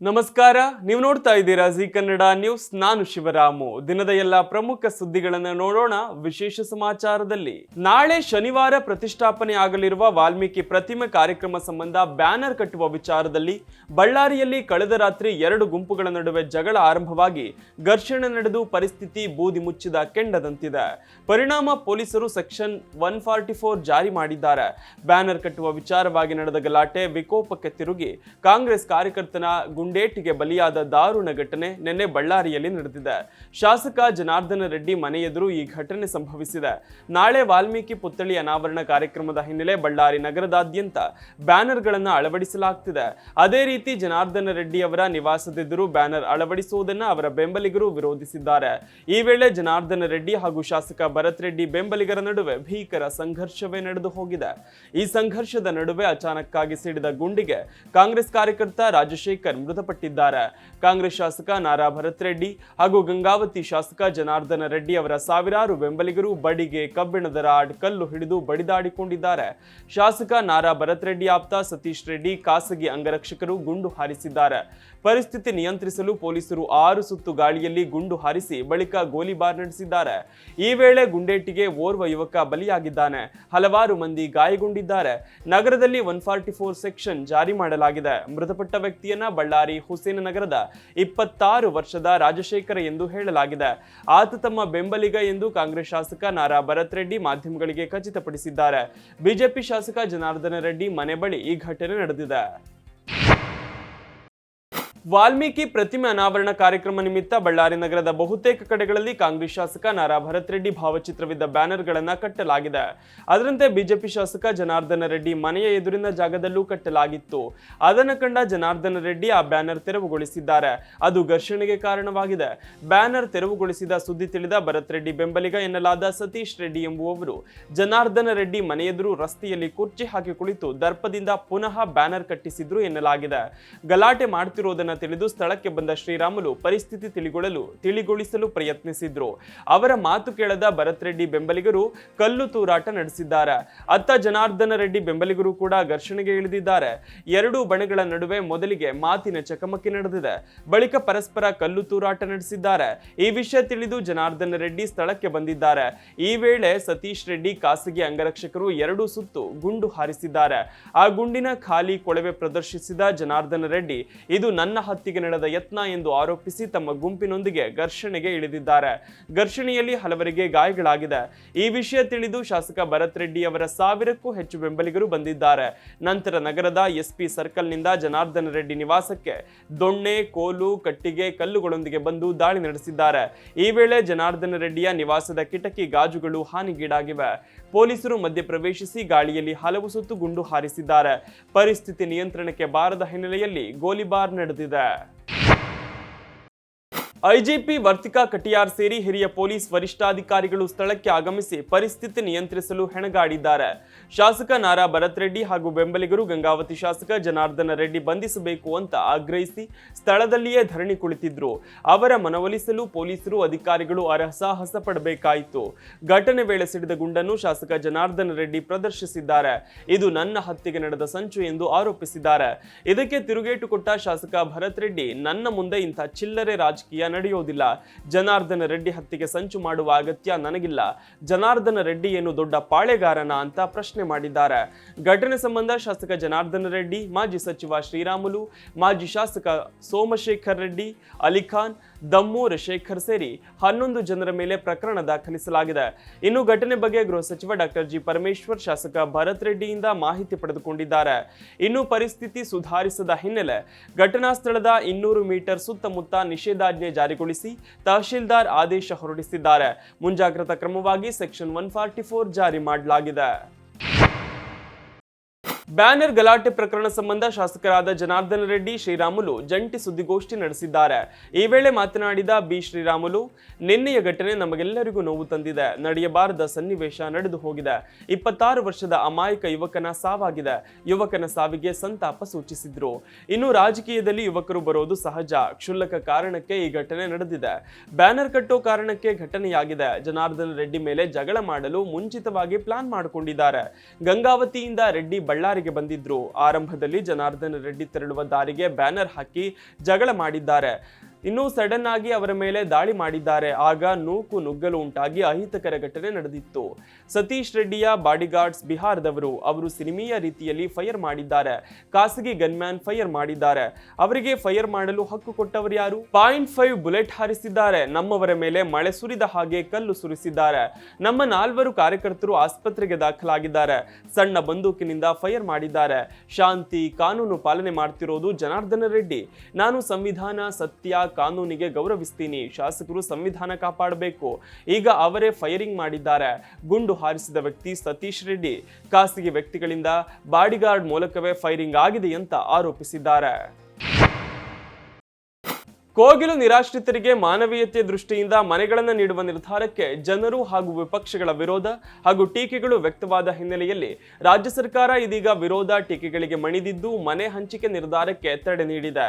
ನಮಸ್ಕಾರ, ನೀವು ನೋಡ್ತಾ ಇದ್ದೀರಾ ಜಿ ಕನ್ನಡ ನ್ಯೂಸ್. ನಾನು ಶಿವರಾಮು. ದಿನದ ಎಲ್ಲ ಪ್ರಮುಖ ಸುದ್ದಿಗಳನ್ನು ನೋಡೋಣ. ವಿಶೇಷ ಸಮಾಚಾರದಲ್ಲಿ ನಾಳೆ ಶನಿವಾರ ಪ್ರತಿಷ್ಠಾಪನೆ ಆಗಲಿರುವ ವಾಲ್ಮೀಕಿ ಪ್ರತಿಮೆ ಕಾರ್ಯಕ್ರಮ ಸಂಬಂಧ ಬ್ಯಾನರ್ ಕಟ್ಟುವ ವಿಚಾರದಲ್ಲಿ ಬಳ್ಳಾರಿಯಲ್ಲಿ ಕಳೆದ ರಾತ್ರಿ ಎರಡು ಗುಂಪುಗಳ ನಡುವೆ ಜಗಳ ಆರಂಭವಾಗಿ ಘರ್ಷಣೆ ನಡೆದು ಪರಿಸ್ಥಿತಿ ಬೂದಿ ಮುಚ್ಚಿದ ಕೆಂಡದಂತಿದೆ. ಪರಿಣಾಮ ಪೊಲೀಸರು ಸೆಕ್ಷನ್ 144 ಜಾರಿ ಮಾಡಿದ್ದಾರೆ. ಬ್ಯಾನರ್ ಕಟ್ಟುವ ವಿಚಾರವಾಗಿ ನಡೆದ ಗಲಾಟೆ ವಿಕೋಪಕ್ಕೆ ತಿರುಗಿ ಕಾಂಗ್ರೆಸ್ ಕಾರ್ಯಕರ್ತನ ಗುಂಡೇಟಿಗೆ ಬಲಿಯಾದ ದಾರುಣ ಘಟನೆ ನಿನ್ನೆ ಬಳ್ಳಾರಿಯಲ್ಲಿ ನಡೆದಿದೆ. ಶಾಸಕ ಜನಾರ್ದನ ರೆಡ್ಡಿ ಮನೆ ಎದುರು ಈ ಘಟನೆ ಸಂಭವಿಸಿದೆ. ನಾಳೆ ವಾಲ್ಮೀಕಿ ಪುತ್ಥಳಿ ಅನಾವರಣ ಕಾರ್ಯಕ್ರಮದ ಹಿನ್ನೆಲೆ ಬಳ್ಳಾರಿ ನಗರದಾದ್ಯಂತ ಬ್ಯಾನರ್ಗಳನ್ನು ಅಳವಡಿಸಲಾಗುತ್ತಿದೆ. ಅದೇ ರೀತಿ ಜನಾರ್ದನ ರೆಡ್ಡಿ ಅವರ ನಿವಾಸದೆದುರು ಬ್ಯಾನರ್ ಅಳವಡಿಸುವುದನ್ನು ಅವರ ಬೆಂಬಲಿಗರು ವಿರೋಧಿಸಿದ್ದಾರೆ. ಈ ವೇಳೆ ಜನಾರ್ದನ ರೆಡ್ಡಿ ಹಾಗೂ ಶಾಸಕ ಭರತ್ ರೆಡ್ಡಿ ಬೆಂಬಲಿಗರ ನಡುವೆ ಭೀಕರ ಸಂಘರ್ಷವೇ ನಡೆದು ಹೋಗಿದೆ. ಈ ಸಂಘರ್ಷದ ನಡುವೆ ಅಚಾನಕ್ಕಾಗಿ ಸಿಡಿದ ಗುಂಡಿಗೆ ಕಾಂಗ್ರೆಸ್ ಕಾರ್ಯಕರ್ತ ರಾಜಶೇಖರ್ ಮೃತಪಟ್ಟಿದ್ದಾರೆ. ಕಾಂಗ್ರೆಸ್ ಶಾಸಕ ನಾರಾ ಭರತ್ ರೆಡ್ಡಿ ಹಾಗೂ ಗಂಗಾವತಿ ಶಾಸಕ ಜನಾರ್ದನ ರೆಡ್ಡಿ ಅವರ ಸಾವಿರಾರು ಬೆಂಬಲಿಗರು ಬಡಿಗೆ, ಕಬ್ಬಿಣದ ರಾಡ್, ಕಲ್ಲು ಹಿಡಿದು ಬಡಿದಾಡಿಕೊಂಡಿದ್ದಾರೆ. ಶಾಸಕ ನಾರಾ ಭರತ್ ರೆಡ್ಡಿ ಆಪ್ತ ಸತೀಶ್ ರೆಡ್ಡಿ ಖಾಸಗಿ ಅಂಗರಕ್ಷಕರು ಗುಂಡು ಹಾರಿಸಿದ್ದಾರೆ. ಪರಿಸ್ಥಿತಿ ನಿಯಂತ್ರಿಸಲು ಪೊಲೀಸರು 6 ಸುತ್ತು ಗಾಳಿಯಲ್ಲಿ ಗುಂಡು ಹಾರಿಸಿ ಬಳಿಕ ಗೋಲಿಬಾರ್ ನಡೆಸಿದ್ದಾರೆ. ಈ ವೇಳೆ ಗುಂಡೇಟಿಗೆ ಓರ್ವ ಯುವಕ ಬಲಿಯಾಗಿದ್ದಾನೆ. ಹಲವಾರು ಮಂದಿ ಗಾಯಗೊಂಡಿದ್ದಾರೆ. ನಗರದಲ್ಲಿ 144 ಸೆಕ್ಷನ್ ಜಾರಿ ಮಾಡಲಾಗಿದೆ. ಮೃತಪಟ್ಟ ವ್ಯಕ್ತಿಯನ್ನ ಬಳ್ಳಾರಿ ಹುಸೇನ ನಗರದ 26 ವರ್ಷದ ರಾಜಶೇಖರ ಎಂದು ಹೇಳಲಾಗಿದೆ. ಆತ ತಮ್ಮ ಬೆಂಬಲಿಗ ಎಂದು ಕಾಂಗ್ರೆಸ್ ಶಾಸಕ ನಾರಾ ಭರತ್ ರೆಡ್ಡಿ ಮಾಧ್ಯಮಗಳಿಗೆ ಖಚಿತಪಡಿಸಿದ್ದಾರೆ. ಬಿಜೆಪಿ ಶಾಸಕ ಜನಾರ್ದನ ರೆಡ್ಡಿ ಮನೆ ಬಳಿ ಈ ಘಟನೆ ನಡೆದಿದೆ. ವಾಲ್ಮೀಕಿ ಪ್ರತಿಮೆ ಅನಾವರಣ ಕಾರ್ಯಕ್ರಮ ನಿಮಿತ್ತ ಬಳ್ಳಾರಿ ನಗರದ ಬಹುತೇಕ ಕಡೆಗಳಲ್ಲಿ ಕಾಂಗ್ರೆಸ್ ಶಾಸಕ ನಾರಾ ಭರತ್ ರೆಡ್ಡಿ ಭಾವಚಿತ್ರವಿದ್ದ ಬ್ಯಾನರ್ಗಳನ್ನು ಕಟ್ಟಲಾಗಿದೆ. ಅದರಂತೆ ಬಿಜೆಪಿ ಶಾಸಕ ಜನಾರ್ದನ ರೆಡ್ಡಿ ಮನೆಯ ಎದುರಿನ ಜಾಗದಲ್ಲೂ ಕಟ್ಟಲಾಗಿತ್ತು. ಅದನ್ನು ಕಂಡ ಜನಾರ್ದನ ರೆಡ್ಡಿ ಆ ಬ್ಯಾನರ್ ತೆರವುಗೊಳಿಸಿದ್ದಾರೆ. ಅದು ಘರ್ಷಣೆಗೆ ಕಾರಣವಾಗಿದೆ. ಬ್ಯಾನರ್ ತೆರವುಗೊಳಿಸಿದ ಸುದ್ದಿ ತಿಳಿದ ಭರತ್ ರೆಡ್ಡಿ ಬೆಂಬಲಿಗ ಎನ್ನಲಾದ ಸತೀಶ್ ರೆಡ್ಡಿ ಎಂಬುವವರು ಜನಾರ್ದನ ರೆಡ್ಡಿ ಮನೆಯೆದುರು ರಸ್ತೆಯಲ್ಲಿ ಕುರ್ಚಿ ಹಾಕಿ ಕುಳಿತು ದರ್ಪದಿಂದ ಪುನಃ ಬ್ಯಾನರ್ ಕಟ್ಟಿಸಿದ್ರು ಎನ್ನಲಾಗಿದೆ. ಗಲಾಟೆ ಮಾಡುತ್ತಿರುವುದನ್ನು ತಿಳಿದು ಸ್ಥಳಕ್ಕೆ ಬಂದ ಶ್ರೀರಾಮುಲು ಪರಿಸ್ಥಿತಿ ತಿಳಿಗೊಳಿಸಲು ಪ್ರಯತ್ನಿಸಿದ್ರು. ಅವರ ಮಾತು ಕೇಳದ ಭರತ್ ರೆಡ್ಡಿ ಬೆಂಬಲಿಗರು ಕಲ್ಲು ತೂರಾಟ ನಡೆಸಿದ್ದಾರೆ. ಅತ್ತ ಜನಾರ್ದನ ರೆಡ್ಡಿ ಬೆಂಬಲಿಗರು ಕೂಡ ಘರ್ಷಣೆಗೆ ಇಳಿದಿದ್ದಾರೆ. ಎರಡೂ ಬಣಗಳ ನಡುವೆ ಮೊದಲಿಗೆ ಮಾತಿನ ಚಕಮಕಿ ನಡೆದಿದೆ. ಬಳಿಕ ಪರಸ್ಪರ ಕಲ್ಲು ತೂರಾಟ ನಡೆಸಿದ್ದಾರೆ. ಈ ವಿಷಯ ತಿಳಿದು ಜನಾರ್ದನ ರೆಡ್ಡಿ ಸ್ಥಳಕ್ಕೆ ಬಂದಿದ್ದಾರೆ. ಈ ವೇಳೆ ಸತೀಶ್ ರೆಡ್ಡಿ ಖಾಸಗಿ ಅಂಗರಕ್ಷಕರು 2 ಸುತ್ತು ಗುಂಡು ಹಾರಿಸಿದ್ದಾರೆ. ಆ ಗುಂಡಿನ ಖಾಲಿ ಕೊಳವೆ ಪ್ರದರ್ಶಿಸಿದ ಜನಾರ್ದನ ರೆಡ್ಡಿ ಇದು ನನ್ನ ಹತ್ಯೆಗೆ ನಡೆದ ಯತ್ನ ಎಂದು ಆರೋಪಿಸಿ ತಮ್ಮ ಗುಂಪಿನೊಂದಿಗೆ ಘರ್ಷಣೆಗೆ ಇಳಿದಿದ್ದಾರೆ. ಘರ್ಷಣೆಯಲ್ಲಿ ಹಲವರಿಗೆ ಗಾಯಗಳಾಗಿದೆ. ಈ ವಿಷಯ ತಿಳಿದು ಶಾಸಕ ಭರತ್ ರೆಡ್ಡಿ ಅವರ 1000ಕ್ಕೂ ಹೆಚ್ಚು ಬೆಂಬಲಿಗರು ಬಂದಿದ್ದಾರೆ. ನಂತರ ನಗರದ ಎಸ್ಪಿ ಸರ್ಕಲ್ನಿಂದ ಜನಾರ್ದನ ರೆಡ್ಡಿ ನಿವಾಸಕ್ಕೆ ದೊಣ್ಣೆ, ಕೋಲು, ಕಟ್ಟಿಗೆ, ಕಲ್ಲುಗಳೊಂದಿಗೆ ಬಂದು ದಾಳಿ ನಡೆಸಿದ್ದಾರೆ. ಈ ವೇಳೆ ಜನಾರ್ದನ ರೆಡ್ಡಿಯ ನಿವಾಸದ ಕಿಟಕಿ ಗಾಜುಗಳು ಹಾನಿಗೀಡಾಗಿವೆ. ಪೊಲೀಸರು ಮಧ್ಯಪ್ರವೇಶಿಸಿ ಗಾಳಿಯಲ್ಲಿ ಹಲವು ಸುತ್ತು ಗುಂಡು ಹಾರಿಸಿದ್ದಾರೆ. ಪರಿಸ್ಥಿತಿ ನಿಯಂತ್ರಣಕ್ಕೆ ಬಾರದ ಹಿನ್ನೆಲೆಯಲ್ಲಿ ಗೋಲಿಬಾರ್ ನಡೆದಿದೆ. ಐಜಿಪಿ ವರ್ತಿಕಾ ಕಟಿಯಾರ್ ಸೇರಿ ಹಿರಿಯ ಪೊಲೀಸ್ ವರಿಷ್ಠಾಧಿಕಾರಿಗಳು ಸ್ಥಳಕ್ಕೆ ಆಗಮಿಸಿ ಪರಿಸ್ಥಿತಿ ನಿಯಂತ್ರಿಸಲು ಹೆಣಗಾಡಿದ್ದಾರೆ. ಶಾಸಕ ನಾರಾ ಭರತ್ ರೆಡ್ಡಿ ಹಾಗೂ ಬೆಂಬಲಿಗರು ಗಂಗಾವತಿ ಶಾಸಕ ಜನಾರ್ದನ ರೆಡ್ಡಿ ಬಂಧಿಸಬೇಕು ಅಂತ ಆಗ್ರಹಿಸಿ ಸ್ಥಳದಲ್ಲಿಯೇ ಧರಣಿ ಕುಳಿತಿದ್ರು. ಅವರ ಮನವೊಲಿಸಲು ಪೊಲೀಸರು ಅಧಿಕಾರಿಗಳು ಅರಸಾಹಸ ಪಡಬೇಕಾಯಿತು. ಘಟನೆ ವೇಳೆ ಸಿಡಿದ ಗುಂಡನ್ನು ಶಾಸಕ ಜನಾರ್ದನ ರೆಡ್ಡಿ ಪ್ರದರ್ಶಿಸಿದ್ದಾರೆ. ಇದು ನನ್ನ ಹತ್ಯೆಗೆ ನಡೆದ ಸಂಚು ಎಂದು ಆರೋಪಿಸಿದ್ದಾರೆ. ಇದಕ್ಕೆ ತಿರುಗೇಟು ಕೊಟ್ಟ ಶಾಸಕ ಭರತ್ ರೆಡ್ಡಿ ನನ್ನ ಮುಂದೆ ಇಂಥ ಚಿಲ್ಲರೆ ರಾಜಕೀಯ ನಡೆಯೋದಿಲ್ಲ. ಜನಾರ್ದನ ರೆಡ್ಡಿ ಹತ್ಯೆಗೆ ಸಂಚು ಮಾಡುವ ಅಗತ್ಯ ನನಗಿಲ್ಲ. ಜನಾರ್ದನ ರೆಡ್ಡಿ ಏನು ದೊಡ್ಡ ಪಾಳೆಗಾರನ ಅಂತ ಪ್ರಶ್ನೆ ಮಾಡಿದ್ದಾರೆ. ಘಟನೆ ಸಂಬಂಧ ಶಾಸಕ ಜನಾರ್ದನ ರೆಡ್ಡಿ, ಮಾಜಿ ಸಚಿವ ಶ್ರೀರಾಮುಲು, ಮಾಜಿ ಶಾಸಕ ಸೋಮಶೇಖರ್ ರೆಡ್ಡಿ, ಅಲಿಖಾನ್, ದಮ್ಮೂರ್ ಶೇಖರ್ ಸೇರಿ 11 ಜನರ ಮೇಲೆ ಪ್ರಕರಣ ದಾಖಲಿಸಲಾಗಿದೆ. ಇನ್ನು ಘಟನೆ ಬಗ್ಗೆ ಗೃಹ ಸಚಿವ ಡಾಕ್ಟರ್ ಜಿ ಪರಮೇಶ್ವರ್ ಶಾಸಕ ಭರತ್ ರೆಡ್ಡಿಯಿಂದ ಮಾಹಿತಿ ಪಡೆದುಕೊಂಡಿದ್ದಾರೆ. ಇನ್ನು ಪರಿಸ್ಥಿತಿ ಸುಧಾರಿಸದ ಹಿನ್ನೆಲೆ ಘಟನಾ ಸ್ಥಳದ 200 ಮೀಟರ್ ಸುತ್ತಮುತ್ತ ನಿಷೇಧಾಜ್ಞೆ ಜಾರಿಗೊಳಿಸಿ ತಹಶೀಲ್ದಾರ್ ಆದೇಶ ಹೊರಡಿಸಿದ್ದಾರೆ. ಮುಂಜಾಗ್ರತಾ ಕ್ರಮವಾಗಿ ಸೆಕ್ಷನ್ 144 ಜಾರಿ ಮಾಡಲಾಗಿದೆ. ಬ್ಯಾನರ್ ಗಲಾಟೆ ಪ್ರಕರಣ ಸಂಬಂಧ ಶಾಸಕರಾದ ಜನಾರ್ದನ ರೆಡ್ಡಿ, ಶ್ರೀರಾಮುಲು ಜಂಟಿ ಸುದ್ದಿಗೋಷ್ಠಿ ನಡೆಸಿದ್ದಾರೆ. ಈ ವೇಳೆ ಮಾತನಾಡಿದ ಬಿ ಶ್ರೀರಾಮುಲು, ನಿನ್ನೆಯ ಘಟನೆ ನಮಗೆಲ್ಲರಿಗೂ ನೋವು ತಂದಿದೆ. ನಡೆಯಬಾರದ ಸನ್ನಿವೇಶ ನಡೆದು ಹೋಗಿದೆ. 26 ವರ್ಷದ ಅಮಾಯಕ ಯುವಕನ ಸಾವಾಗಿದೆ. ಯುವಕನ ಸಾವಿಗೆ ಸಂತಾಪ ಸೂಚಿಸಿದ್ರು. ಇನ್ನು ರಾಜಕೀಯದಲ್ಲಿ ಯುವಕರು ಬರೋದು ಸಹಜ. ಕ್ಷುಲ್ಲಕ ಕಾರಣಕ್ಕೆ ಈ ಘಟನೆ ನಡೆದಿದೆ. ಬ್ಯಾನರ್ ಕಟ್ಟೋ ಕಾರಣಕ್ಕೆ ಘಟನೆಯಾಗಿದೆ. ಜನಾರ್ದನ ರೆಡ್ಡಿ ಮೇಲೆ ಜಗಳ ಮಾಡಲು ಮುಂಚಿತವಾಗಿ ಪ್ಲಾನ್ ಮಾಡಿಕೊಂಡಿದ್ದಾರೆ. ಗಂಗಾವತಿಯಿಂದ ರೆಡ್ಡಿ ಬಳ್ಳಾರಿ ಬಳ್ಳಾರಿಗೆ ಬಂದಿದ್ರು. ಆರಂಭದಲ್ಲಿ ಜನಾರ್ದನ ರೆಡ್ಡಿ ತೆರಳುವ ದಾರಿಗೆ ಬ್ಯಾನರ್ ಹಾಕಿ ಜಗಳ ಮಾಡಿದ್ದಾರೆ. ಇನ್ನು ಸಡನ್ ಆಗಿ ಅವರ ಮೇಲೆ ದಾಳಿ ಮಾಡಿದ್ದಾರೆ. ಆಗ ನೂಕು ನುಗ್ಗಲು ಉಂಟಾಗಿ ಅಹಿತಕರ ಘಟನೆ ನಡೆದಿತ್ತು. ಸತೀಶ್ ರೆಡ್ಡಿಯ ಬಾಡಿಗಾರ್ಡ್ಸ್ ಬಿಹಾರದವರು. ಅವರು ಸಿನಿಮೀಯ ರೀತಿಯಲ್ಲಿ ಫೈರ್ ಮಾಡಿದ್ದಾರೆ. ಖಾಸಗಿ ಗನ್ಮ್ಯಾನ್ ಫೈರ್ ಮಾಡಿದ್ದಾರೆ. ಅವರಿಗೆ ಫೈರ್ ಮಾಡಲು ಹಕ್ಕು ಕೊಟ್ಟವರು ಯಾರು? .5 ಬುಲೆಟ್ ಹಾರಿಸಿದ್ದಾರೆ. ನಮ್ಮವರ ಮೇಲೆ ಮಳೆ ಸುರಿದ ಹಾಗೆ ಕಲ್ಲು ಸುರಿಸಿದ್ದಾರೆ. ನಮ್ಮ 4 ಕಾರ್ಯಕರ್ತರು ಆಸ್ಪತ್ರೆಗೆ ದಾಖಲಾಗಿದ್ದಾರೆ. ಸಣ್ಣ ಬಂದೂಕಿನಿಂದ ಫೈರ್ ಮಾಡಿದ್ದಾರೆ. ಶಾಂತಿ ಕಾನೂನು ಪಾಲನೆ ಮಾಡ್ತಿರೋದು ಜನಾರ್ದನ ರೆಡ್ಡಿ. ನಾನು ಸಂವಿಧಾನ, ಸತ್ಯ, ಕಾನೂನಿಗೆ ಗೌರವಿಸ್ತೀನಿ. ಶಾಸಕರು ಸಂವಿಧಾನ ಕಾಪಾಡಬೇಕು. ಈಗ ಅವರೇ ಫೈರಿಂಗ್ ಮಾಡಿದ್ದಾರೆ. ಗುಂಡು ಹಾರಿಸಿದ ವ್ಯಕ್ತಿ ಸತೀಶ್ ರೆಡ್ಡಿ. ಖಾಸಗಿ ವ್ಯಕ್ತಿಗಳಿಂದ ಬಾಡಿಗಾರ್ಡ್ ಮೂಲಕವೇ ಫೈರಿಂಗ್ ಆಗಿದೆ ಅಂತ ಆರೋಪಿಸಿದ್ದಾರೆ. ಕೋಗಿಲು ನಿರಾಶ್ರಿತರಿಗೆ ಮಾನವೀಯತೆ ದೃಷ್ಟಿಯಿಂದ ಮನೆಗಳನ್ನು ನೀಡುವ ನಿರ್ಧಾರಕ್ಕೆ ಜನರು ಹಾಗೂ ವಿಪಕ್ಷಗಳ ವಿರೋಧ ಹಾಗೂ ಟೀಕೆಗಳು ವ್ಯಕ್ತವಾದ ಹಿನ್ನೆಲೆಯಲ್ಲಿ ರಾಜ್ಯ ಸರ್ಕಾರ ಇದೀಗ ವಿರೋಧ ಟೀಕೆಗಳಿಗೆ ಮಣಿದಿದ್ದು ಮನೆ ಹಂಚಿಕೆ ನಿರ್ಧಾರಕ್ಕೆ ತಡೆ ನೀಡಿದೆ.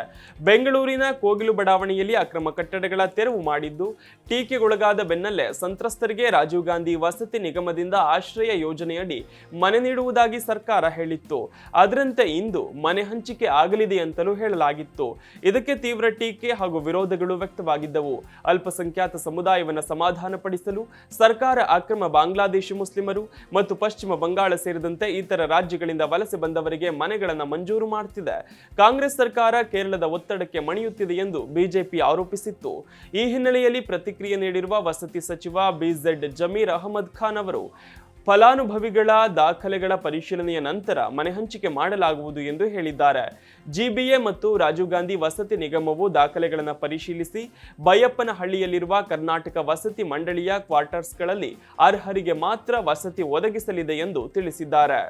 ಬೆಂಗಳೂರಿನ ಕೋಗಿಲು ಬಡಾವಣೆಯಲ್ಲಿ ಅಕ್ರಮ ಕಟ್ಟಡಗಳ ತೆರವು ಮಾಡಿದ್ದು ಟೀಕೆಗೊಳಗಾದ ಬೆನ್ನಲ್ಲೇ ಸಂತ್ರಸ್ತರಿಗೆ ರಾಜೀವ್ ಗಾಂಧಿ ವಸತಿ ನಿಗಮದಿಂದ ಆಶ್ರಯ ಯೋಜನೆಯಡಿ ಮನೆ ನೀಡುವುದಾಗಿ ಸರ್ಕಾರ ಹೇಳಿತ್ತು. ಅದರಂತೆ ಇಂದು ಮನೆ ಹಂಚಿಕೆ ಆಗಲಿದೆ ಅಂತಲೂ ಹೇಳಲಾಗಿತ್ತು. ಇದಕ್ಕೆ ತೀವ್ರ ಟೀಕೆ ಹಾಗೂ ವಿರೋಧಗಳು ವ್ಯಕ್ತವಾಗಿದ್ದವು. ಅಲ್ಪಸಂಖ್ಯಾತ ಸಮುದಾಯವನ್ನು ಸಮಾಧಾನಪಡಿಸಲು ಸರ್ಕಾರ ಅಕ್ರಮ ಬಾಂಗ್ಲಾದೇಶಿ ಮುಸ್ಲಿಮರು ಮತ್ತು ಪಶ್ಚಿಮ ಬಂಗಾಳ ಸೇರಿದಂತೆ ಇತರ ರಾಜ್ಯಗಳಿಂದ ವಲಸೆ ಬಂದವರಿಗೆ ಮನೆಗಳನ್ನು ಮಂಜೂರು ಮಾಡುತ್ತಿದೆ. ಕಾಂಗ್ರೆಸ್ ಸರ್ಕಾರ ಕೇರಳದ ಒತ್ತಡಕ್ಕೆ ಮಣಿಯುತ್ತಿದೆ ಎಂದು ಬಿಜೆಪಿ ಆರೋಪಿಸಿತ್ತು. ಈ ಹಿನ್ನೆಲೆಯಲ್ಲಿ ಪ್ರತಿಕ್ರಿಯೆ ನೀಡಿರುವ ವಸತಿ ಸಚಿವ ಬಿಜೆಡ್ ಜಮೀರ್ ಅಹಮದ್ ಖಾನ್ ಅವರು ಫಲಾನುಭವಿಗಳ ದಾಖಲೆಗಳ ಪರಿಶೀಲನೆಯ ನಂತರ ಮನೆ ಹಂಚಿಕೆ ಮಾಡಲಾಗುವುದು ಎಂದು ಹೇಳಿದ್ದಾರೆ. ಜಿಬಿಎ ಮತ್ತು ರಾಜೀವ್ ಗಾಂಧಿ ವಸತಿ ನಿಗಮವು ದಾಖಲೆಗಳನ್ನು ಪರಿಶೀಲಿಸಿ ಬೈಯಪ್ಪನಹಳ್ಳಿಯಲ್ಲಿರುವ ಕರ್ನಾಟಕ ವಸತಿ ಮಂಡಳಿಯ ಕ್ವಾರ್ಟರ್ಸ್ಗಳಲ್ಲಿ ಅರ್ಹರಿಗೆ ಮಾತ್ರ ವಸತಿ ಒದಗಿಸಲಿದೆ ಎಂದು ತಿಳಿಸಿದ್ದಾರೆ.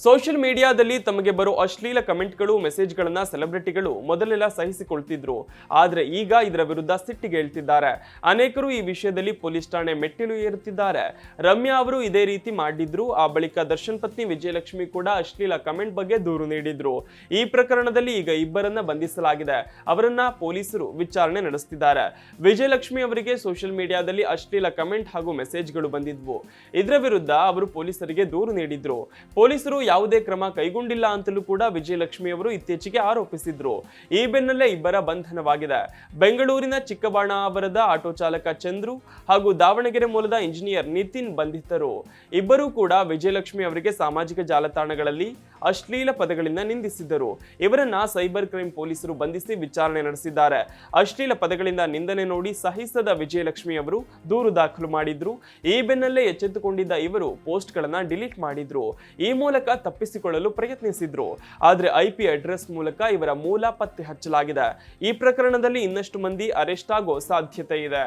ಸೋಷಿಯಲ್ ಮೀಡಿಯಾದಲ್ಲಿ ತಮಗೆ ಬರೋ ಅಶ್ಲೀಲ ಕಮೆಂಟ್ಗಳು, ಮೆಸೇಜ್ಗಳನ್ನ ಸೆಲೆಬ್ರಿಟಿಗಳು ಮೊದಲೆಲ್ಲ ಸಹಿಸಿಕೊಳ್ತಿದ್ರು. ಆದ್ರೆ ಈಗ ಇದರ ವಿರುದ್ಧ ಸಿಟ್ಟಿಗೇಳ್ತಿದ್ದಾರೆ. ಅನೇಕರು ಈ ವಿಷಯದಲ್ಲಿ ಪೊಲೀಸ್ ಠಾಣೆ ಮೆಟ್ಟಿಲು ಏರುತ್ತಿದ್ದಾರೆ. ರಮ್ಯಾ ಅವರು ಇದೇ ರೀತಿ ಮಾಡಿದ್ರು. ಆ ಬಳಿಕ ದರ್ಶನ್ ಪತ್ನಿ ವಿಜಯಲಕ್ಷ್ಮಿ ಕೂಡ ಅಶ್ಲೀಲ ಕಮೆಂಟ್ ಬಗ್ಗೆ ದೂರು ನೀಡಿದ್ರು. ಈ ಪ್ರಕರಣದಲ್ಲಿ ಈಗ ಇಬ್ಬರನ್ನ ಬಂಧಿಸಲಾಗಿದೆ. ಅವರನ್ನ ಪೊಲೀಸರು ವಿಚಾರಣೆ ನಡೆಸುತ್ತಿದ್ದಾರೆ. ವಿಜಯಲಕ್ಷ್ಮಿ ಅವರಿಗೆ ಸೋಷಿಯಲ್ ಮೀಡಿಯಾದಲ್ಲಿ ಅಶ್ಲೀಲ ಕಮೆಂಟ್ ಹಾಗೂ ಮೆಸೇಜ್ಗಳು ಬಂದಿದ್ವು. ಇದರ ವಿರುದ್ಧ ಅವರು ಪೊಲೀಸರಿಗೆ ದೂರು ನೀಡಿದ್ರು. ಪೊಲೀಸರು ಯಾವುದೇ ಕ್ರಮ ಕೈಗೊಂಡಿಲ್ಲ ಅಂತಲೂ ಕೂಡ ವಿಜಯಲಕ್ಷ್ಮಿ ಅವರು ಇತ್ತೀಚೆಗೆ ಆರೋಪಿಸಿದ್ರು. ಈ ಬೆನ್ನಲ್ಲೇ ಇಬ್ಬರ ಬಂಧನವಾಗಿದೆ. ಬೆಂಗಳೂರಿನ ಚಿಕ್ಕಬಾಣಾವರದ ಆಟೋ ಚಾಲಕ ಚಂದ್ರು ಹಾಗೂ ದಾವಣಗೆರೆ ಮೂಲದ ಇಂಜಿನಿಯರ್ ನಿತಿನ್ ಬಂಧಿತರು. ಇಬ್ಬರೂ ಕೂಡ ವಿಜಯಲಕ್ಷ್ಮಿ ಅವರಿಗೆ ಸಾಮಾಜಿಕ ಜಾಲತಾಣಗಳಲ್ಲಿ ಅಶ್ಲೀಲ ಪದಗಳಿಂದ ನಿಂದಿಸಿದ್ದರು. ಇವರನ್ನ ಸೈಬರ್ ಕ್ರೈಮ್ ಪೊಲೀಸರು ಬಂಧಿಸಿ ವಿಚಾರಣೆ ನಡೆಸಿದ್ದಾರೆ. ಅಶ್ಲೀಲ ಪದಗಳಿಂದ ನಿಂದನೆ ನೋಡಿ ಸಹಿಸದ ವಿಜಯಲಕ್ಷ್ಮಿ ಅವರು ದೂರು ದಾಖಲು ಮಾಡಿದ್ರು. ಈ ಬೆನ್ನಲ್ಲೇ ಎಚ್ಚೆತ್ತುಕೊಂಡಿದ್ದ ಇವರು ಪೋಸ್ಟ್ಗಳನ್ನ ಡಿಲೀಟ್ ಮಾಡಿದ್ರು. ಈ ಮೂಲಕ ತಪ್ಪಿಸಿಕೊಳ್ಳಲು ಪ್ರಯತ್ನಿಸಿದ್ರು. ಆದ್ರೆ IP ಅಡ್ರೆಸ್ ಮೂಲಕ ಇವರ ಮೂಲ ಪತ್ತೆ ಹಚ್ಚಲಾಗಿದೆ. ಈ ಪ್ರಕರಣದಲ್ಲಿ ಇನ್ನಷ್ಟು ಮಂದಿ ಅರೆಸ್ಟ್ ಆಗೋ ಸಾಧ್ಯತೆ ಇದೆ.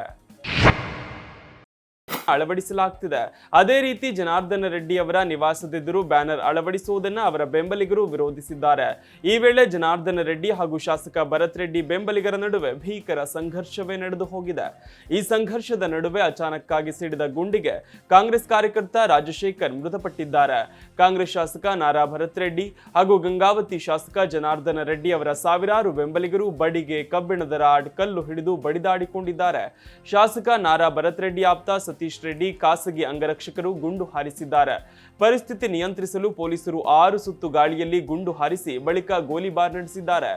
ಅಳವಡಿಸಲಾಗ್ತಿದೆ. ಅದೇ ರೀತಿ ಜನಾರ್ದನ ರೆಡ್ಡಿ ಅವರ ನಿವಾಸದೆದುರು ಬ್ಯಾನರ್ ಅಳವಡಿಸುವುದನ್ನ ಅವರ ಬೆಂಬಲಿಗರು ವಿರೋಧಿಸಿದ್ದಾರೆ. ಈ ವೇಳೆ ಜನಾರ್ದನ ರೆಡ್ಡಿ ಹಾಗೂ ಶಾಸಕ ಭರತ್ ರೆಡ್ಡಿ ಬೆಂಬಲಿಗರ ನಡುವೆ ಭೀಕರ ಸಂಘರ್ಷವೇ ನಡೆದು ಹೋಗಿದೆ. ಈ ಸಂಘರ್ಷದ ನಡುವೆ ಅಚಾನಕ್ಕಾಗಿ ಸಿಡಿದ ಗುಂಡಿಗೆ ಕಾಂಗ್ರೆಸ್ ಕಾರ್ಯಕರ್ತ ರಾಜಶೇಖರ್ ಮೃತಪಟ್ಟಿದ್ದಾರೆ. ಕಾಂಗ್ರೆಸ್ ಶಾಸಕ ನಾರಾ ಭರತ್ ರೆಡ್ಡಿ ಹಾಗೂ ಗಂಗಾವತಿ ಶಾಸಕ ಜನಾರ್ದನ ರೆಡ್ಡಿ ಅವರ ಸಾವಿರಾರು ಬೆಂಬಲಿಗರು ಬಡಿಗೆ, ಕಬ್ಬಿಣದ ರಾಡ್, ಕಲ್ಲು ಹಿಡಿದು ಬಡಿದಾಡಿಕೊಂಡಿದ್ದಾರೆ. ಶಾಸಕ ನಾರಾ ಭರತ್ ರೆಡ್ಡಿ ಆಪ್ತ ಸತೀಶ್ ರೆಡ್ಡಿ ಖಾಸಗಿ ಅಂಗರಕ್ಷಕರು ಗುಂಡು ಹಾರಿಸಿದ್ದಾರೆ. ಪರಿಸ್ಥಿತಿ ನಿಯಂತ್ರಿಸಲು ಪೊಲೀಸರು 6 ಸುತ್ತು ಗಾಳಿಯಲ್ಲಿ ಗುಂಡು ಹಾರಿಸಿ ಬಳಿಕ ಗೋಲಿಬಾರ್ ನಡೆಸಿದ್ದಾರೆ.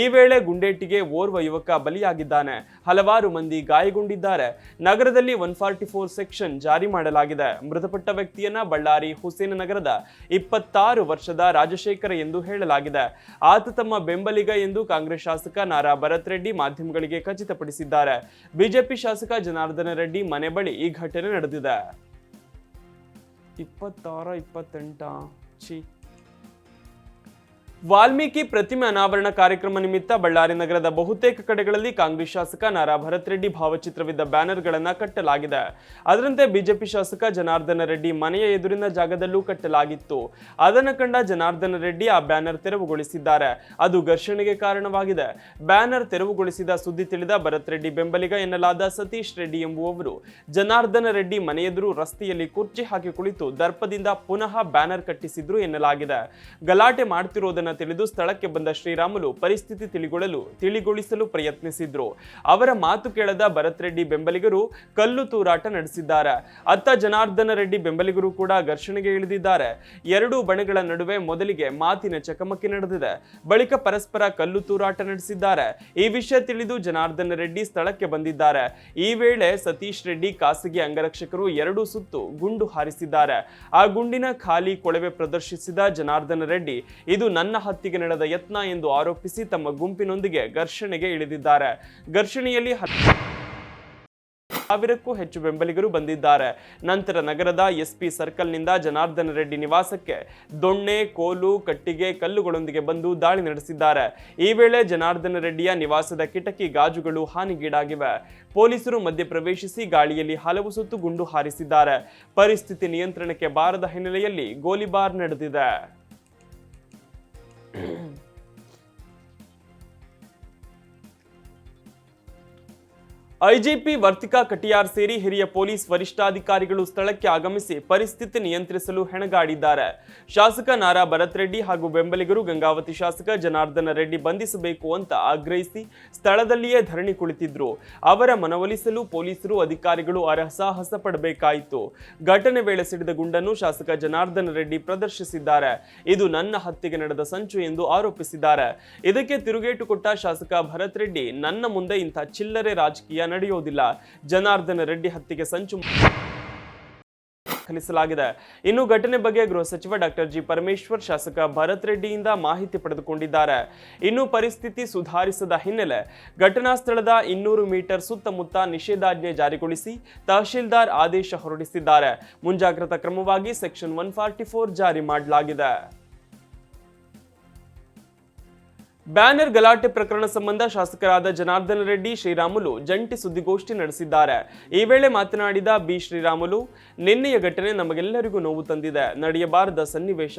ಈ ವೇಳೆ ಗುಂಡೇಟಿಗೆ ಓರ್ವ ಯುವಕ ಬಲಿಯಾಗಿದ್ದಾನೆ. ಹಲವಾರು ಮಂದಿ ಗಾಯಗೊಂಡಿದ್ದಾರೆ. ನಗರದಲ್ಲಿ 144 ಸೆಕ್ಷನ್ ಜಾರಿ ಮಾಡಲಾಗಿದೆ. ಮೃತಪಟ್ಟ ವ್ಯಕ್ತಿಯನ್ನ ಬಳ್ಳಾರಿ ಹುಸೇನ ನಗರದ 26 ವರ್ಷದ ರಾಜಶೇಖರ ಎಂದು ಹೇಳಲಾಗಿದೆ. ಆತ ತಮ್ಮ ಬೆಂಬಲಿಗ ಎಂದು ಕಾಂಗ್ರೆಸ್ ಶಾಸಕ ನಾರಾ ಭರತ್ ರೆಡ್ಡಿ ಮಾಧ್ಯಮಗಳಿಗೆ ಖಚಿತಪಡಿಸಿದ್ದಾರೆ. ಬಿಜೆಪಿ ಶಾಸಕ ಜನಾರ್ದನ ರೆಡ್ಡಿ ಮನೆ ಬಳಿ ಈ ಘಟನೆ ನಡೆದಿದೆ. 26-28 ವಾಲ್ಮೀಕಿ ಪ್ರತಿಮೆ ಅನಾವರಣ ಕಾರ್ಯಕ್ರಮ ನಿಮಿತ್ತ ಬಳ್ಳಾರಿ ನಗರದ ಬಹುತೇಕ ಕಡೆಗಳಲ್ಲಿ ಕಾಂಗ್ರೆಸ್ ಶಾಸಕ ನಾರಾ ಭರತ್ ರೆಡ್ಡಿ ಭಾವಚಿತ್ರವಿದ್ದ ಬ್ಯಾನರ್ಗಳನ್ನು ಕಟ್ಟಲಾಗಿದೆ. ಅದರಂತೆ ಬಿಜೆಪಿ ಶಾಸಕ ಜನಾರ್ದನ ರೆಡ್ಡಿ ಮನೆಯ ಎದುರಿನ ಜಾಗದಲ್ಲೂ ಕಟ್ಟಲಾಗಿತ್ತು. ಅದನ್ನು ಕಂಡ ಜನಾರ್ದನ ರೆಡ್ಡಿ ಆ ಬ್ಯಾನರ್ ತೆರವುಗೊಳಿಸಿದ್ದಾರೆ. ಅದು ಘರ್ಷಣೆಗೆ ಕಾರಣವಾಗಿದೆ. ಬ್ಯಾನರ್ ತೆರವುಗೊಳಿಸಿದ ಸುದ್ದಿ ತಿಳಿದ ಭರತ್ ರೆಡ್ಡಿ ಬೆಂಬಲಿಗ ಎನ್ನಲಾದ ಸತೀಶ್ ರೆಡ್ಡಿ ಎಂಬುವವರು ಜನಾರ್ದನ ರೆಡ್ಡಿ ಮನೆಯೆದುರು ರಸ್ತೆಯಲ್ಲಿ ಕುರ್ಚಿ ಹಾಕಿ ಕುಳಿತು ದರ್ಪದಿಂದ ಪುನಃ ಬ್ಯಾನರ್ ಕಟ್ಟಿಸಿದ್ರು ಎನ್ನಲಾಗಿದೆ. ಗಲಾಟೆ ಮಾಡ್ತಿರೋದನ್ನ ವಿಷಯವನ್ನ ತಿಳಿದು ಸ್ಥಳಕ್ಕೆ ಬಂದ ಶ್ರೀರಾಮುಲು ಪರಿಸ್ಥಿತಿ ತಿಳಿಗೊಳಿಸಲು ಪ್ರಯತ್ನಿಸಿದ್ರು. ಅವರ ಮಾತು ಕೇಳದ ಭರತ್ ರೆಡ್ಡಿ ಬೆಂಬಲಿಗರು ಕಲ್ಲು ತೂರಾಟ ನಡೆಸಿದ್ದಾರೆ. ಅತ್ತ ಜನಾರ್ದನ ರೆಡ್ಡಿ ಬೆಂಬಲಿಗರು ಕೂಡ ಘರ್ಷಣೆಗೆ ಇಳಿದಿದ್ದಾರೆ. ಎರಡೂ ಬಣಗಳ ನಡುವೆ ಮೊದಲಿಗೆ ಮಾತಿನ ಚಕಮಕಿ ನಡೆದಿದೆ. ಬಳಿಕ ಪರಸ್ಪರ ಕಲ್ಲು ತೂರಾಟ ನಡೆಸಿದ್ದಾರೆ. ಈ ವಿಷಯ ತಿಳಿದು ಜನಾರ್ದನ ರೆಡ್ಡಿ ಸ್ಥಳಕ್ಕೆ ಬಂದಿದ್ದಾರೆ. ಈ ವೇಳೆ ಸತೀಶ್ ರೆಡ್ಡಿ ಖಾಸಗಿ ಅಂಗರಕ್ಷಕರು 2 ಸುತ್ತು ಗುಂಡು ಹಾರಿಸಿದ್ದಾರೆ. ಆ ಗುಂಡಿನ ಖಾಲಿ ಕೊಳವೆ ಪ್ರದರ್ಶಿಸಿದ ಜನಾರ್ದನ ರೆಡ್ಡಿ ಇದು ನನ್ನ ಹತ್ಯೆಗೆ ನಡೆದ ಯತ್ನ ಎಂದು ಆರೋಪಿಸಿ ತಮ್ಮ ಗುಂಪಿನೊಂದಿಗೆ ಘರ್ಷಣೆಗೆ ಇಳಿದಿದ್ದಾರೆ. ಘರ್ಷಣೆಯಲ್ಲಿ 1000ಕ್ಕೂ ಹೆಚ್ಚು ಬೆಂಬಲಿಗರು ಬಂದಿದ್ದಾರೆ. ನಂತರ ನಗರದ ಎಸ್ಪಿ ಸರ್ಕಲ್ನಿಂದ ಜನಾರ್ದನ ರೆಡ್ಡಿ ನಿವಾಸಕ್ಕೆ ದೊಣ್ಣೆ, ಕೋಲು, ಕಟ್ಟಿಗೆ, ಕಲ್ಲುಗಳೊಂದಿಗೆ ಬಂದು ದಾಳಿ ನಡೆಸಿದ್ದಾರೆ. ಈ ವೇಳೆ ಜನಾರ್ದನ ರೆಡ್ಡಿಯ ನಿವಾಸದ ಕಿಟಕಿ ಗಾಜುಗಳು ಹಾನಿಗೀಡಾಗಿವೆ. ಪೊಲೀಸರು ಮಧ್ಯಪ್ರವೇಶಿಸಿ ಗಾಳಿಯಲ್ಲಿ ಹಲವು ಸುತ್ತು ಗುಂಡು ಹಾರಿಸಿದ್ದಾರೆ. ಪರಿಸ್ಥಿತಿ ನಿಯಂತ್ರಣಕ್ಕೆ ಬಾರದ ಹಿನ್ನೆಲೆಯಲ್ಲಿ ಗೋಲಿಬಾರ್ ನಡೆದಿದೆ. ಐಜಿಪಿ ವರ್ತಿಕಾ ಕಟಿಯಾರ್ ಸೇರಿ ಹಿರಿಯ ಪೊಲೀಸ್ ವರಿಷ್ಠಾಧಿಕಾರಿಗಳು ಸ್ಥಳಕ್ಕೆ ಆಗಮಿಸಿ ಪರಿಸ್ಥಿತಿ ನಿಯಂತ್ರಿಸಲು ಹೆಣಗಾಡಿದ್ದಾರೆ. ಶಾಸಕ ನಾರಾ ಭರತ್ ರೆಡ್ಡಿ ಹಾಗೂ ಬೆಂಬಲಿಗರು ಗಂಗಾವತಿ ಶಾಸಕ ಜನಾರ್ದನ ರೆಡ್ಡಿ ಬಂಧಿಸಬೇಕು ಅಂತ ಆಗ್ರಹಿಸಿ ಸ್ಥಳದಲ್ಲಿಯೇ ಧರಣಿ ಕುಳಿತಿದ್ರು. ಅವರ ಮನವೊಲಿಸಲು ಪೊಲೀಸರು ಅಧಿಕಾರಿಗಳು ಹರಸಾಹಸ ಪಡಬೇಕಾಯಿತು. ಘಟನೆ ವೇಳೆ ಸಿಡಿದ ಗುಂಡನ್ನು ಶಾಸಕ ಜನಾರ್ದನ ರೆಡ್ಡಿ ಪ್ರದರ್ಶಿಸಿದ್ದಾರೆ. ಇದು ನನ್ನ ಹತ್ಯೆಗೆ ನಡೆದ ಸಂಚು ಎಂದು ಆರೋಪಿಸಿದ್ದಾರೆ. ಇದಕ್ಕೆ ತಿರುಗೇಟು ಕೊಟ್ಟ ಶಾಸಕ ಭರತ್ ರೆಡ್ಡಿ ನನ್ನ ಮುಂದೆ ಇಂಥ ಚಿಲ್ಲರೆ ರಾಜಕೀಯ ನಡೆಯುವುದಿಲ್ಲ. ಜನಾರ್ದನ ರೆಡ್ಡಿ ಹತ್ಯೆಗೆ ಸಂಚು ದಾಖಲಿಸಲಾಗಿದೆ. ಇನ್ನು ಘಟನೆ ಬಗ್ಗೆ ಗೃಹ ಸಚಿವ ಡಾಕ್ಟರ್ ಜಿ ಪರಮೇಶ್ವರ್ ಶಾಸಕ ಭರತ್ ರೆಡ್ಡಿಯಿಂದ ಮಾಹಿತಿ ಪಡೆದುಕೊಂಡಿದ್ದಾರೆ. ಇನ್ನು ಪರಿಸ್ಥಿತಿ ಸುಧಾರಿಸದ ಹಿನ್ನೆಲೆ ಘಟನಾ ಸ್ಥಳದ 200 ಮೀಟರ್ ಸುತ್ತಮುತ್ತ ನಿಷೇಧಾಜ್ಞೆ ಜಾರಿಗೊಳಿಸಿ ತಹಶೀಲ್ದಾರ್ ಆದೇಶ ಹೊರಡಿಸಿದ್ದಾರೆ. ಮುಂಜಾಗ್ರತಾ ಕ್ರಮವಾಗಿ ಸೆಕ್ಷನ್ 144 ಜಾರಿ ಮಾಡಲಾಗಿದೆ. ಬ್ಯಾನರ್ ಗಲಾಟೆ ಪ್ರಕರಣ ಸಂಬಂಧ ಶಾಸಕರಾದ ಜನಾರ್ದನ ರೆಡ್ಡಿ, ಶ್ರೀರಾಮುಲು ಜಂಟಿ ಸುದ್ದಿಗೋಷ್ಠಿ ನಡೆಸಿದ್ದಾರೆ. ಈ ವೇಳೆ ಮಾತನಾಡಿದ ಬಿ ಶ್ರೀರಾಮುಲು, ನಿನ್ನೆಯ ಘಟನೆ ನಮಗೆಲ್ಲರಿಗೂ ನೋವು ತಂದಿದೆ. ನಡೆಯಬಾರದ ಸನ್ನಿವೇಶ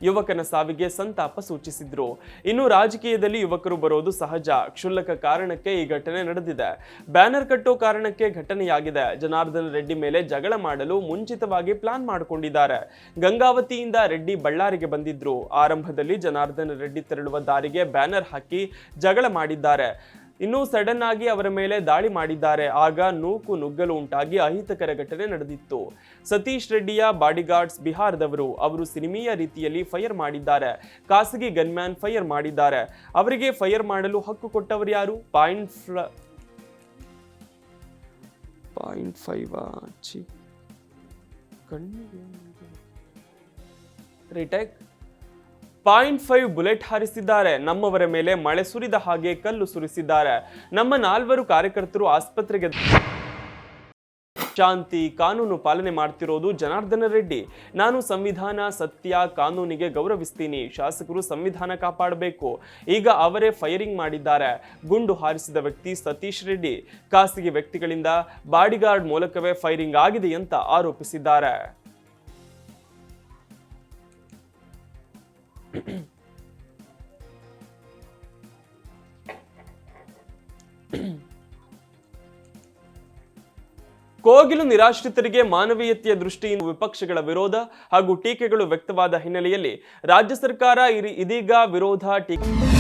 ಯುವಕನ ಸಾವಿಗೆ ಸಂತಾಪ ಸೂಚಿಸಿದ್ರು. ಇನ್ನು ರಾಜಕೀಯದಲ್ಲಿ ಯುವಕರು ಬರೋದು ಸಹಜ. ಕ್ಷುಲ್ಲಕ ಕಾರಣಕ್ಕೆ ಈ ಘಟನೆ ನಡೆದಿದೆ. ಬ್ಯಾನರ್ ಕಟ್ಟೋ ಕಾರಣಕ್ಕೆ ಘಟನೆಯಾಗಿದೆ. ಜನಾರ್ದನ ರೆಡ್ಡಿ ಮೇಲೆ ಜಗಳ ಮಾಡಲು ಮುಂಚಿತವಾಗಿ ಪ್ಲಾನ್ ಮಾಡಿಕೊಂಡಿದ್ದಾರೆ. ಗಂಗಾವತಿಯಿಂದ ರೆಡ್ಡಿ ಬಳ್ಳಾರಿಗೆ ಬಂದಿದ್ರು. ಆರಂಭದಲ್ಲಿ ಜನಾರ್ದನ ರೆಡ್ಡಿ ತೆರಳುವ ದಾರಿಗೆ ಬ್ಯಾನರ್ ಹಾಕಿ ಜಗಳ ಮಾಡಿದ್ದಾರೆ. ಇನ್ನು ಸಡನ್ ಆಗಿ ಅವರ ಮೇಲೆ ದಾಳಿ ಮಾಡಿದ್ದಾರೆ. ಆಗ ನೂಕು ನುಗ್ಗಲು ಉಂಟಾಗಿ ಅಹಿತಕರ ಘಟನೆ ನಡೆದಿತ್ತು. ಸತೀಶ್ ರೆಡ್ಡಿಯ ಬಾಡಿಗಾರ್ಡ್ಸ್ ಬಿಹಾರದವರು. ಅವರು ಸಿನಿಮೀಯ ರೀತಿಯಲ್ಲಿ ಫೈರ್ ಮಾಡಿದ್ದಾರೆ. ಖಾಸಗಿ ಗನ್ಮ್ಯಾನ್ ಫೈರ್ ಮಾಡಿದ್ದಾರೆ. ಅವರಿಗೆ ಫೈರ್ ಮಾಡಲು ಹಕ್ಕು ಕೊಟ್ಟವರು ಯಾರು? 0.5 ಬುಲೆಟ್ ಹಾರಿಸಿದ್ದಾರೆ. ನಮ್ಮವರ ಮೇಲೆ ಮಳೆ ಸುರಿದ ಹಾಗೆ ಕಲ್ಲು ಸುರಿಸಿದ್ದಾರೆ. ನಮ್ಮ 4 ಕಾರ್ಯಕರ್ತರು ಆಸ್ಪತ್ರೆಗೆ. ಶಾಂತಿ ಕಾನೂನು ಪಾಲನೆ ಮಾಡ್ತಿರೋದು ಜನಾರ್ದನ ರೆಡ್ಡಿ. ನಾನು ಸಂವಿಧಾನ, ಸತ್ಯ, ಕಾನೂನಿಗೆ ಗೌರವಿಸ್ತೀನಿ. ಶಾಸಕರು ಸಂವಿಧಾನ ಕಾಪಾಡಬೇಕು. ಈಗ ಅವರೇ ಫೈರಿಂಗ್ ಮಾಡಿದ್ದಾರೆ. ಗುಂಡು ಹಾರಿಸಿದ ವ್ಯಕ್ತಿ ಸತೀಶ್ ರೆಡ್ಡಿ. ಖಾಸಗಿ ವ್ಯಕ್ತಿಗಳಿಂದ ಬಾಡಿಗಾರ್ಡ್ ಮೂಲಕವೇ ಫೈರಿಂಗ್ ಆಗಿದೆ ಅಂತ ಆರೋಪಿಸಿದ್ದಾರೆ. ಕೋಗಿಲು ನಿರಾಶ್ರಿತರಿಗೆ ಮಾನವೀಯತೆಯ ದೃಷ್ಟಿಯಿಂದ ವಿಪಕ್ಷಗಳ ವಿರೋಧ ಹಾಗೂ ಟೀಕೆಗಳು ವ್ಯಕ್ತವಾದ ಹಿನ್ನೆಲೆಯಲ್ಲಿ ರಾಜ್ಯ ಸರ್ಕಾರ ಇದೀಗ ವಿರೋಧ ಟೀಕೆ